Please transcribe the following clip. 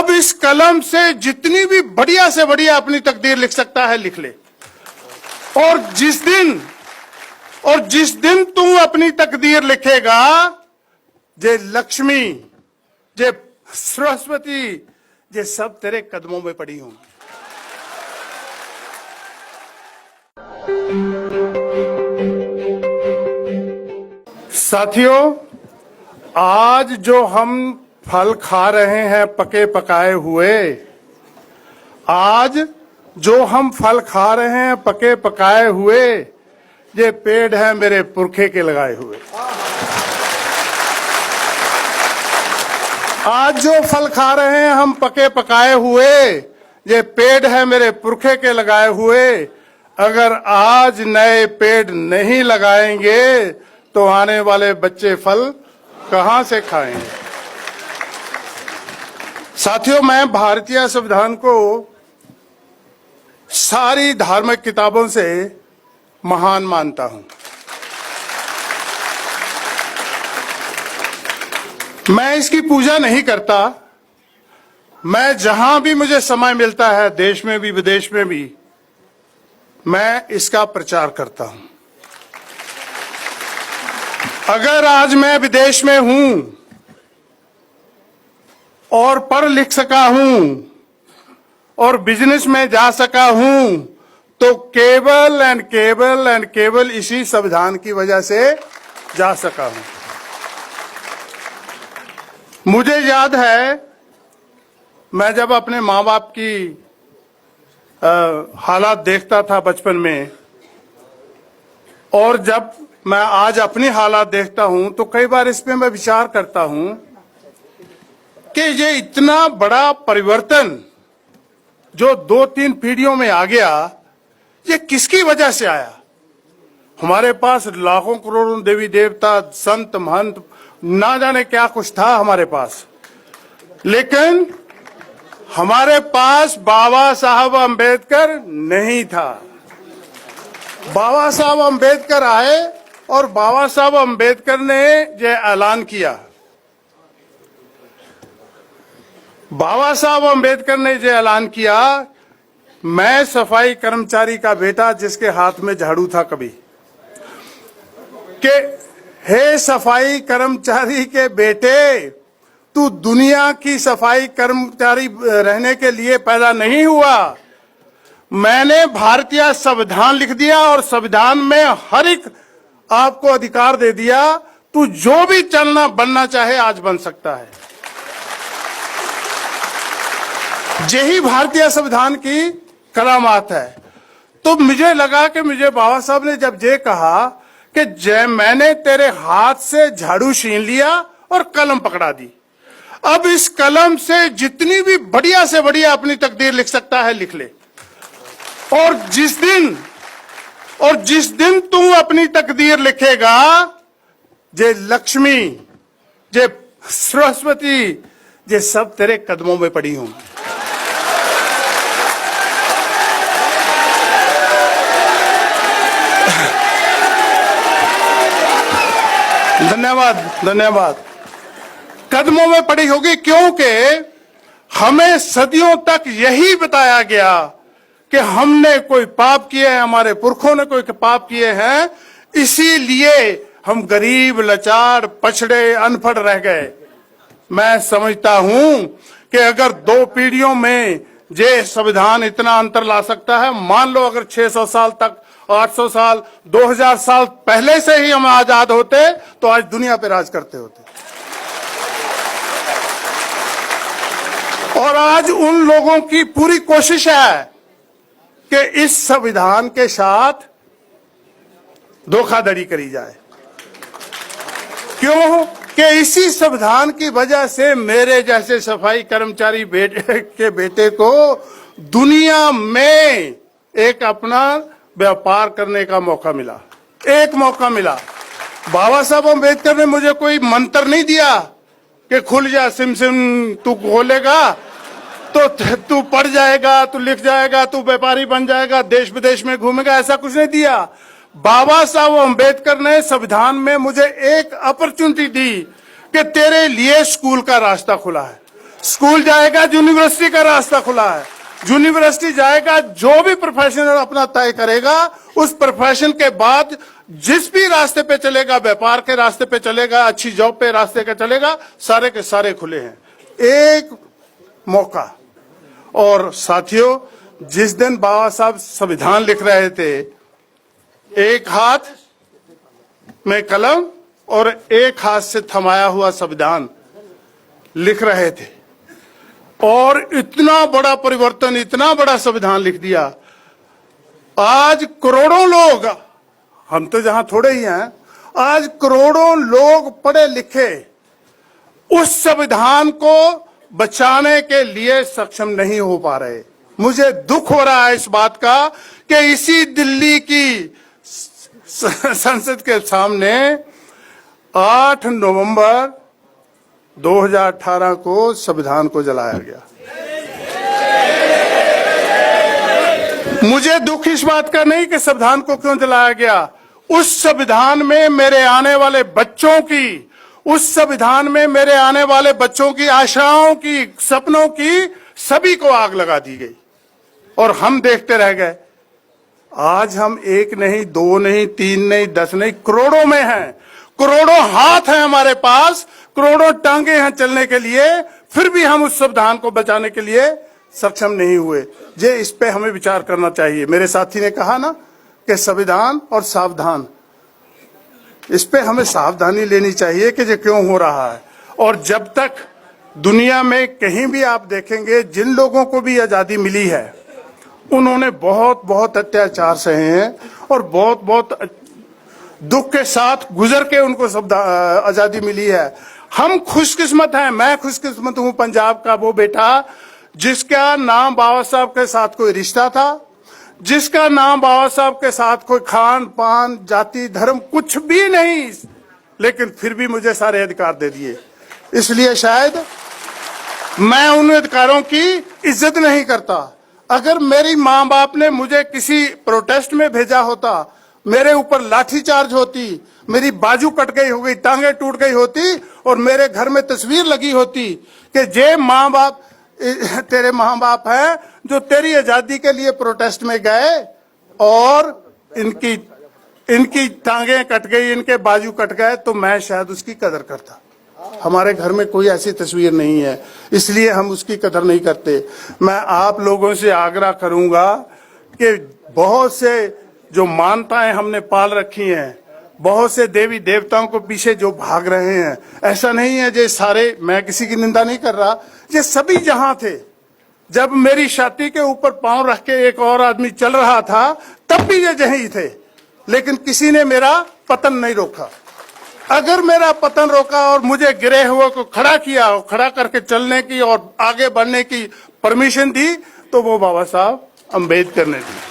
अब इस कलम से जितनी भी बढ़िया से बढ़िया अपनी तकदीर लिख सकता है लिख ले। और जिस दिन तू अपनी तकदीर लिखेगा, जे लक्ष्मी, जे सरस्वती, जे सब तेरे कदमों में पड़ी होंगी। साथियों, आज जो हम फल खा रहे हैं पके पकाए हुए, आज जो हम फल खा रहे हैं पके पकाए हुए, ये पेड़ है मेरे पुरखे के लगाए हुए। आज जो फल खा रहे हैं हम पके पकाए हुए, ये पेड़ है मेरे पुरखे के लगाए हुए। अगर आज नए पेड़ नहीं लगाएंगे तो आने वाले बच्चे फल कहां से खाएंगे। साथियों, मैं भारतीय संविधान को सारी धार्मिक किताबों से महान मानता हूं। मैं इसकी पूजा नहीं करता। मैं जहां भी मुझे समय मिलता है, देश में भी विदेश में भी, मैं इसका प्रचार करता हूं। अगर आज मैं विदेश में हूं और पढ़ लिख सका हूं और बिजनेस में जा सका हूं, तो केवल इसी संविधान की वजह से जा सका हूं। मुझे याद है, मैं जब अपने माँ बाप की हालात देखता था बचपन में, और जब मैं आज अपनी हालात देखता हूं, तो कई बार इस पे मैं विचार करता हूं कि ये इतना बड़ा परिवर्तन जो 2-3 पीढ़ियों में आ गया, ये किसकी वजह से आया। हमारे पास लाखों करोड़ों देवी देवता, संत महंत, ना जाने क्या कुछ था हमारे पास, लेकिन हमारे पास बाबा साहब अंबेडकर नहीं था। बाबा साहब अंबेडकर आए और बाबा साहब अंबेडकर ने ये ऐलान किया। बाबा साहब अंबेडकर ने ये ऐलान किया, मैं सफाई कर्मचारी का बेटा जिसके हाथ में झाड़ू था कभी, कि हे सफाई कर्मचारी के बेटे, तू दुनिया की सफाई कर्मचारी रहने के लिए पैदा नहीं हुआ। मैंने भारतीय संविधान लिख दिया और संविधान में हर एक आपको अधिकार दे दिया, तू जो भी चलना बनना चाहे आज बन सकता है। यही भारतीय संविधान की करामात है। तो मुझे लगा कि मुझे बाबा साहब ने जब ये कहा कि जय मैंने तेरे हाथ से झाड़ू छीन लिया और कलम पकड़ा दी, अब इस कलम से जितनी भी बढ़िया से बढ़िया अपनी तकदीर लिख सकता है लिख ले। और जिस दिन तू अपनी तकदीर लिखेगा, जे लक्ष्मी, जे सरस्वती, जे सब तेरे कदमों में पड़ी होंगी। धन्यवाद। कदमों में पड़ी होगी, क्योंकि हमें सदियों तक यही बताया गया कि हमने कोई पाप किए हैं, हमारे पुरखों ने कोई पाप किए हैं, इसीलिए हम गरीब, लाचार, पछड़े, अनपढ़ रह गए। मैं समझता हूं कि अगर 2 पीढ़ियों में ये संविधान इतना अंतर ला सकता है, मान लो अगर 600 साल तक, 800 साल, 2000 साल पहले से ही हम आजाद होते, तो आज दुनिया पे राज करते होते। और आज उन लोगों की पूरी कोशिश है कि इस संविधान के साथ धोखाधड़ी करी जाए। क्यों? कि इसी संविधान की वजह से मेरे जैसे सफाई कर्मचारी के बेटे को दुनिया में एक अपना व्यापार करने का मौका मिला, एक मौका मिला। बाबा साहब अम्बेडकर ने मुझे कोई मंत्र नहीं दिया कि खुल जा सिम सिम, तू खोलेगा तो तू पढ़ जाएगा, तू लिख जाएगा, तू व्यापारी बन जाएगा, देश विदेश में घूमेगा, ऐसा कुछ नहीं दिया। बाबा साहब अम्बेडकर ने संविधान में मुझे एक अपॉर्चुनिटी दी कि तेरे लिए स्कूल का रास्ता खुला है, स्कूल जाएगा, यूनिवर्सिटी का रास्ता खुला है। यूनिवर्सिटी जाएगा, जो भी प्रोफेशनल अपना तय करेगा, उस प्रोफेशन के बाद जिस भी रास्ते पे चलेगा, व्यापार के रास्ते पे चलेगा, अच्छी जॉब पे रास्ते का चलेगा, सारे के सारे खुले हैं। एक मौका। और साथियों, जिस दिन बाबा साहब संविधान लिख रहे थे, एक हाथ में कलम और एक हाथ से थमाया हुआ संविधान लिख रहे थे, और इतना बड़ा परिवर्तन, इतना बड़ा संविधान लिख दिया। आज करोड़ों लोग, हम तो जहां थोड़े ही हैं, आज करोड़ों लोग पढ़े लिखे उस संविधान को बचाने के लिए सक्षम नहीं हो पा रहे। मुझे दुख हो रहा है इस बात का कि इसी दिल्ली की संसद के सामने 8 नवंबर 2018 को संविधान को जलाया गया। मुझे दुख इस बात का नहीं कि संविधान को क्यों जलाया गया। उस संविधान में मेरे आने वाले बच्चों की, उस संविधान में मेरे आने वाले बच्चों की आशाओं की, सपनों की, सभी को आग लगा दी गई और हम देखते रह गए। आज हम एक नहीं, दो नहीं, तीन नहीं, 10 नहीं, करोड़ों में हैं। करोड़ों हाथ हैं हमारे पास, करोड़ों टांगे हैं चलने के लिए, फिर भी हम उस संविधान को बचाने के लिए सक्षम नहीं हुए। जे इस पे हमें विचार करना चाहिए। मेरे साथी ने कहा ना कि संविधान और सावधान, इस पे हमें सावधानी लेनी चाहिए कि ये क्यों हो रहा है। और जब तक दुनिया में कहीं भी आप देखेंगे, जिन लोगों को भी आजादी मिली है, उन्होंने बहुत बहुत अत्याचार सहे हैं और बहुत बहुत दुख के साथ गुजर के उनको आजादी मिली है। हम खुशकिस्मत हैं, मैं खुशकिस्मत हूं, पंजाब का वो बेटा जिसका नाम बाबा साहब के साथ कोई रिश्ता था, जिसका नाम बाबा साहब के साथ कोई खान पान, जाति, धर्म कुछ भी नहीं, लेकिन फिर भी मुझे सारे अधिकार दे दिए। इसलिए शायद मैं उन अधिकारों की इज्जत नहीं करता। अगर मेरी माँ बाप ने मुझे किसी प्रोटेस्ट में भेजा होता, मेरे ऊपर लाठीचार्ज होती, मेरी बाजू कट गई हो गई, टांगे टूट गई होती और मेरे घर में तस्वीर लगी होती कि जे माँ बाप, तेरे माँ बाप हैं जो तेरी आजादी के लिए प्रोटेस्ट में गए और इनकी टांगे कट गई, इनके बाजू कट गए, तो मैं शायद उसकी कदर करता। हमारे घर में कोई ऐसी तस्वीर नहीं है, इसलिए हम उसकी कदर नहीं करते। मैं आप लोगों से आग्रह करूंगा कि बहुत से जो मान्यताएं हमने पाल रखी हैं, बहुत से देवी देवताओं को पीछे जो भाग रहे हैं, ऐसा नहीं है जे सारे, मैं किसी की निंदा नहीं कर रहा, ये सभी जहां थे। जब मेरी छाती के ऊपर पांव रख के एक और आदमी चल रहा था, तब भी ये यहीं थे, लेकिन किसी ने मेरा पतन नहीं रोका। अगर मेरा पतन रोका और मुझे गिरे हुए को खड़ा किया, खड़ा करके चलने की और आगे बढ़ने की परमिशन दी, तो वो बाबा साहब अम्बेडकर ने दी।